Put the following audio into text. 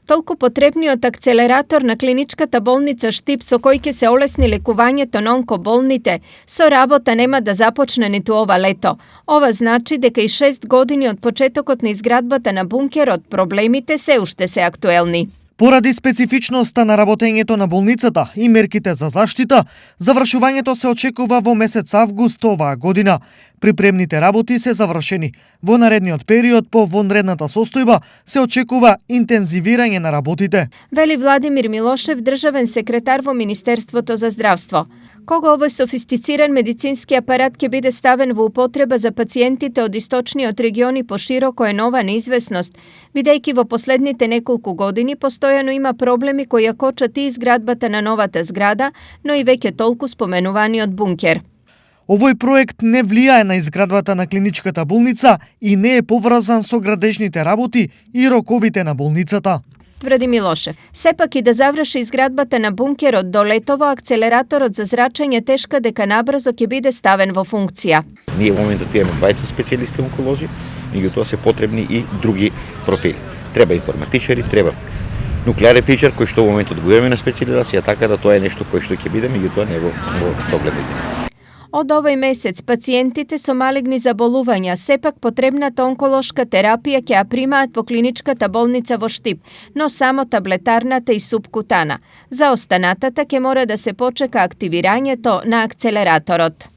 Толку потребниот акцелератор на клиничката болница Штип со кој ќе се олесни лекувањето на онкоболните, со работа нема да започне ниту ова лето. Ова значи дека и 6 години од почетокот на изградбата на бункерот проблемите се уште се актуелни. Поради специфичноста на работењето на болницата и мерките за заштита, завршувањето се очекува во месец август оваа година. Припремните работи се завршени. Во наредниот период по вонредната состојба се очекува интензивирање на работите. Вели Владимир Милошев, државен секретар во Министерството за здравство. Кога овој софистициран медицински апарат ќе биде ставен во употреба за пациентите од источниот региони пошироко е нова неизвестност, бидејќи во последните неколку години постојано има проблеми кои ја кочат и изградбата на новата зграда, но и веќе толку споменуваниот бункер. Овој проект не влијае на изградбата на клиничката болница и не е поврзан со градежните работи и роковите на болницата. Тврди Милошев. Сепак и да заврши изградбата на бункерот до летово, акцелераторот за зрачење тешка дека набрзо ќе биде ставен во функција. Ние во моментот имаме 20 специјалисти онколози, меѓутоа се потребни и други профили. Треба информатичари, треба нуклеарен физичар кој што во моментот го имаме на специјализација, така да тоа е нешто кое што ќе биде, меѓутоа не во догледните. Од овој месец пациентите со малигни заболувања сепак потребната онколошка терапија ќе ја примаат во клиничката болница во Штип, но само таблетарната и субкутана. За останатата ќе мора да се почека активирањето на акцелераторот.